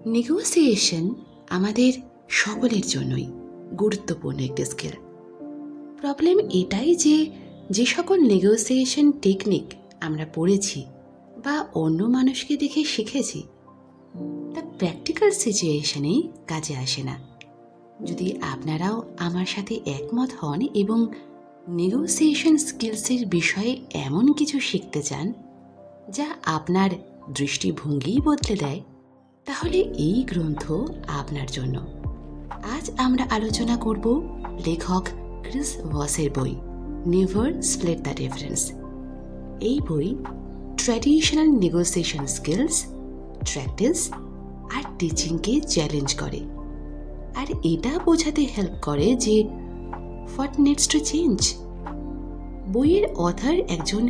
Negotiation আমাদের সকলের জন্যই গুরুত্বপূর্ণ একটি স্কিল। প্রবলেম এটাই যে যে সকল নেগোসিয়েশন টেকনিক আমরা পড়েছি বা অন্য মানুষকে দেখে শিখেছি তা প্র্যাকটিক্যাল সিচুয়েশনে কাজে আসে না। যদি আপনারাও আমার সাথে একমত হন এবং নেগোসিয়েশন স্কিলসের বিষয়ে এমন কিছু শিখতে চান যা আপনার দৃষ্টিভঙ্গি বদলে দেয়, তাহলে এই গ্রন্থ আপনার জন্য। আজ আমরা আলোচনা করব লেখক ক্রিস ভসের বই নেভার স্প্লিট দ্য ডিফারেন্স। এই বই ট্র্যাডিশনাল নেগোসিয়েশন স্কিলস, প্র্যাকটিস আর টিচিংকে চ্যালেঞ্জ করে, আর এটা বোঝাতে হেল্প করে যে হোয়াট নিডস টু চেঞ্জ। বইয়ের অথর একজন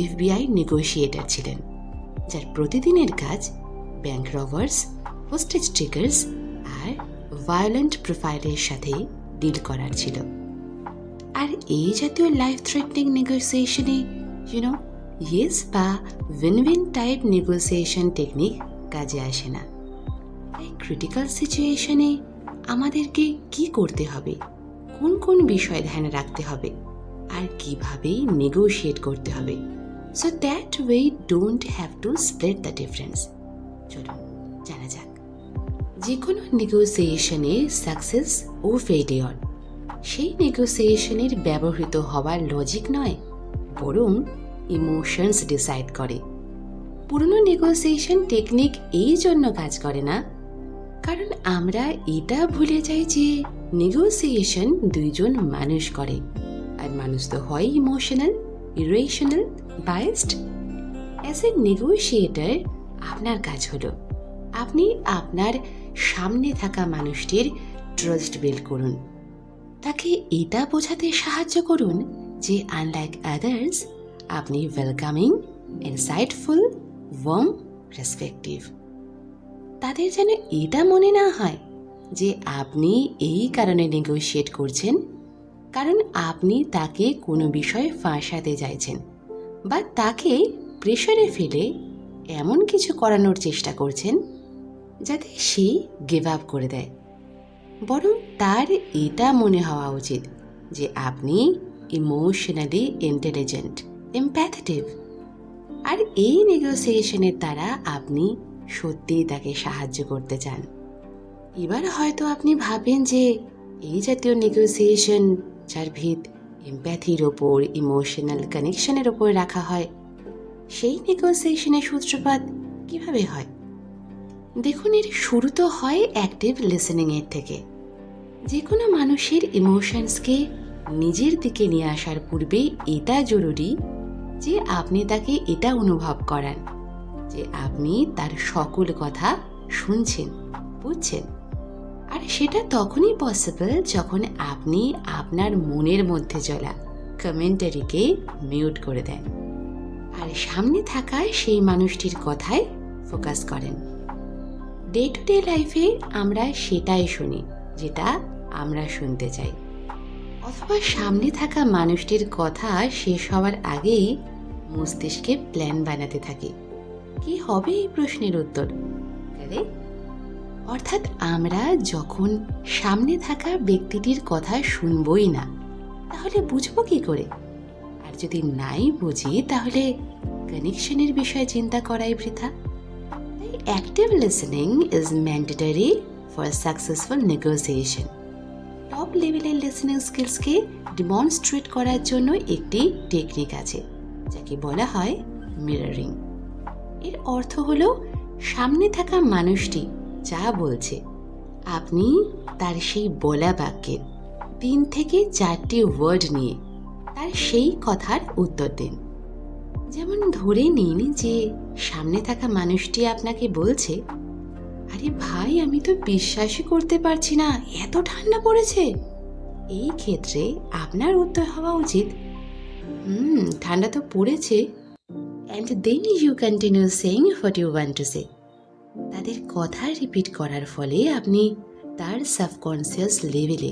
FBI নেগোশিয়েটর ছিলেন, যার প্রতিদিনের কাজ ব্যাংক রবার্স, হোস্টেজ টেকার্স আর ভায়োলেন্ট প্রোফাইলের সাথে ডিল করার ছিল। আর এই জাতীয় লাইফ থ্রেটনিং নেগোসিয়েশনে ইয়েস বা win win type negotiation technique কাজে আসে না। তাই ক্রিটিক্যাল সিচুয়েশনে আমাদেরকে কি করতে হবে, কোন কোন বিষয় ধ্যানে রাখতে হবে আর কিভাবে নেগোশিয়েট করতে হবে, so that way don't have to split the difference. চলুন জানা যাক। যে কোনো নেগোসিয়েশনে সাকসেস ও ফেলিওর সেই নেগোসিয়েশনের ব্যবহৃত হওয়ার লজিক নয়, বরং ইমোশনস ডিসাইড করে। পুরনো নেগোসিয়েশন টেকনিক এই জন্য কাজ করে না কারণ আমরা এটা ভুলে যাই যে নেগোসিয়েশন দুইজন মানুষ করে, আর মানুষ তো হয় emotional, irrational, biased. As a negotiator আপনার কাজ হলো আপনি আপনার সামনে থাকা মানুষটির ট্রাস্ট বিল্ড করুন, তাকে এটা বোঝাতে সাহায্য করুন যে আনলাইক আদার্স আপনি ওয়েলকামিং, ইনসাইটফুল, ওয়ার্ম, রেসপেক্টিভ। তাদের যেন এটা মনে না হয় যে আপনি এই কারণে নেগোশিয়েট করছেন কারণ আপনি তাকে কোনো বিষয়ে ফাঁসাতে চাইছেন বা তাকে প্রেশারে ফেলে এমন কিছু করানোর চেষ্টা করছেন যাতে সে গিভ আপ করে দেয়। বরং তার এটা মনে হওয়া উচিত যে আপনি ইমোশনালি ইন্টেলিজেন্ট, এমপ্যাথেটিভ, আর এই নেগোসিয়েশনের দ্বারা আপনি সত্যিই তাকে সাহায্য করতে চান। এবার হয়তো আপনি ভাবেন যে এই জাতীয় নেগোসিয়েশন যার ভিত এমপ্যাথির ওপর, ইমোশনাল কানেকশনের ওপর রাখা হয়, সেই নেগোসিয়েশনের সূত্রপাত কিভাবে হয়? দেখুন, এর শুরু তো হয় অ্যাক্টিভ লিসেনিংয়ের থেকে। যে কোনো মানুষের ইমোশনসকে নিজের দিকে নিয়ে আসার পূর্বে এটা জরুরি যে আপনি তাকে এটা অনুভব করান যে আপনি তার সকল কথা শুনছেন, বুঝছেন। আর সেটা তখনই পসিবল যখন আপনি আপনার মনের মধ্যে চলা কমেন্টারিকে মিউট করে দেন আর সামনে থাকা সেই মানুষটির কথায় ফোকাস করেন। ডে টু ডে লাইফে আমরা সেটাই শুনি যেটা আমরা শুনতে চাই, অথবা সামনে থাকা মানুষটির কথা শেষ হওয়ার আগেই মস্তিষ্কে প্ল্যান বানাতে থাকে কি হবে এই প্রশ্নের উত্তর। অর্থাৎ আমরা যখন সামনে থাকা ব্যক্তিটির কথা শুনবই না তাহলে বুঝবো কি করে? আর যদি নাই বুঝি তাহলে কানেকশনের বিষয়ে চিন্তা করাই বৃথা। তাই active listening is mandatory for successful negotiation. Top লেভেলের লিসেনিং স্কিলসকে ডেমনস্ট্রেট করার জন্য একটি টেকনিক আছে যাকে বলা হয় মিররিং। এর অর্থ হলো সামনে থাকা মানুষটি যা বলছে আপনি তার সেই বলা বাক্যের 3 থেকে 4টি ওয়ার্ড নিয়ে তার সেই কথার উত্তর দিন। যেমন ধরে নিন যে সামনে থাকা মানুষটি আপনাকে বলছে, আরে ভাই, আমি তো বিশ্বাসই করতে পারছি না, এত ঠান্ডা পড়েছে। এই ক্ষেত্রে আপনার উত্তর হওয়া উচিত, ঠান্ডা তো পড়েছে, and then you continue saying what you want to say. তাদের কথা রিপিট করার ফলে আপনি তার সাবকনসিয়াস লেভেলে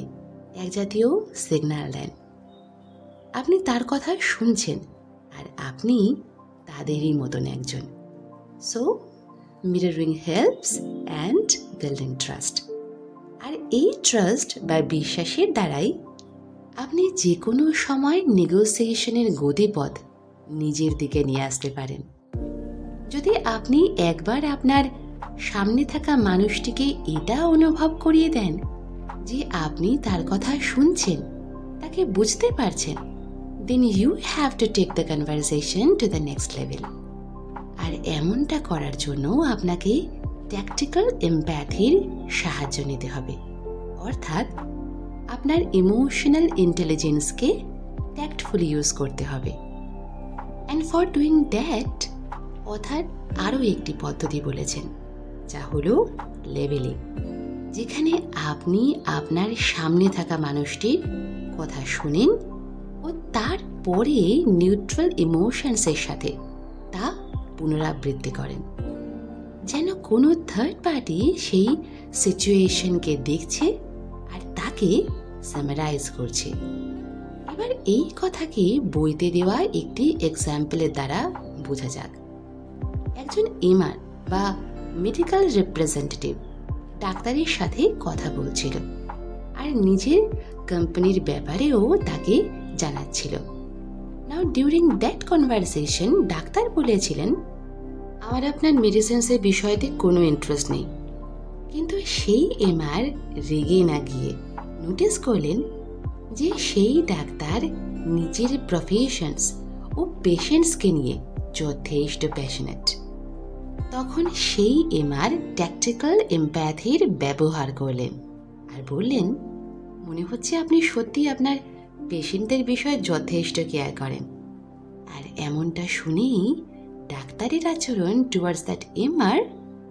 এক জাতীয় সিগন্যাল দেন আপনি তার কথা শুনছেন আর আপনি তাদেরই মতন একজন। So mirroring helps and building trust. আর এই ট্রাস্ট বা বিশ্বাসের দ্বারাই আপনি যে কোনো সময় নেগোসিয়েশনের গতিপথ নিজের দিকে নিয়ে আসতে পারেন। যদি আপনি একবার আপনার সামনে থাকা মানুষটিকে এটা অনুভব করিয়ে দেন যে আপনি তার কথা শুনছেন, তাকে বুঝতে পারছেন, then you have to take the conversation to the next level. আর এমনটা করার জন্য আপনাকে ট্যাকটিক্যাল এমপ্যাথির সাহায্য নিতে হবে, অর্থাৎ আপনার ইমোশনাল ইন্টেলিজেন্সকে ট্যাক্টফুলি ইউজ করতে হবে। অ্যান্ড ফর ডুইং দ্যাট অর্থাৎ আরও একটি পদ্ধতি বলেছেন, যা হলো লেভেলিং, যেখানে আপনি আপনার সামনে থাকা মানুষটির কথা শুনেন ও তারপরে নিউট্রাল ইমোশনসের সাথে তা পুনরাবৃত্তি করেন, যেন কোনো থার্ড পার্টি সেই সিচুয়েশনকে দেখছে আর তাকে সামারাইজ করছে। এবার এই কথাকে বইতে দেওয়া একটি এক্সাম্পলের দ্বারা বোঝা যাক। একজন এমআর বা মেডিকেল রিপ্রেজেন্টেটিভ ডাক্তারের সাথে কথা বলছিল আর নিজের কোম্পানির ব্যাপারেও তাকে জানাচ্ছিল। নাও ডিউরিং দ্যাট কনভারসেশন ডাক্তার বলেছিলেন, আমার আপনার মেডিসিনসের বিষয়তে কোনো ইন্টারেস্ট নেই। কিন্তু সেই এমআর রেগে না গিয়ে নোটিস করলেন যে সেই ডাক্তার নিজের প্রফেশনস ও পেশেন্টসকে নিয়ে যথেষ্ট প্যাশনেট। তখন সেই এমআর ট্যাকটিক্যাল এমপ্যাথির ব্যবহার করলেন আর বললেন, মনে হচ্ছে আপনি সত্যি আপনার পেশেন্টদের বিষয়ে যথেষ্ট কেয়ার করেন। আর এমনটা শুনেই ডাক্তারের আচরণ টুয়ার্ডস দ্যাট এমআর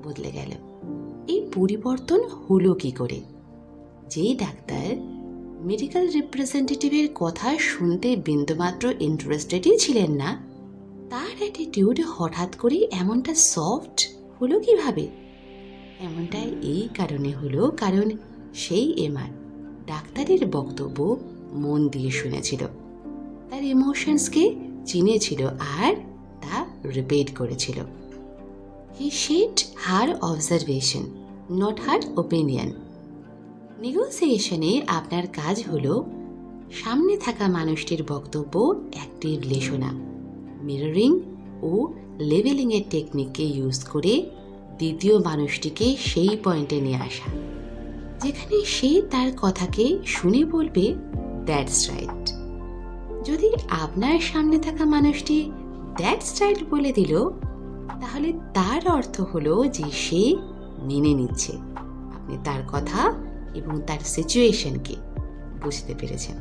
বদলে গেল। এই পরিবর্তন হলো কি করে? যে ডাক্তার মেডিকেল রিপ্রেজেন্টেটিভের কথা শুনতে বিন্দুমাত্র ইন্টারেস্টেডই ছিলেন না, তার অ্যাটিটিউড হঠাৎ করে এমনটা সফট হলো কিভাবে? এমনটা এই কারণে হলো কারণ সেই এমআর ডাক্তারের বক্তব্য মন দিয়ে শুনেছিল, তার ইমোশনসকে চিনেছিল আর তা রিপিট করেছিল। He shared her observation, not her opinion. নেগোসিয়েশনে আপনার কাজ হলো সামনে থাকা মানুষটির বক্তব্য অ্যাক্টিভলি শোনা, মিররিং ও লেভেলিংয়ের টেকনিককে ইউজ করে দ্বিতীয় মানুষটিকে সেই পয়েন্টে নিয়ে আসা যেখানে সে তার কথাকে শুনে বলবে, দ্যাটস রাইট। যদি আপনার সামনে থাকা মানুষটি দ্যাটস রাইট বলে দিল, তাহলে তার অর্থ হলো যে সে মেনে নিচ্ছে আপনি তার কথা এবং তার সিচুয়েশনকে বুঝতে পেরেছেন।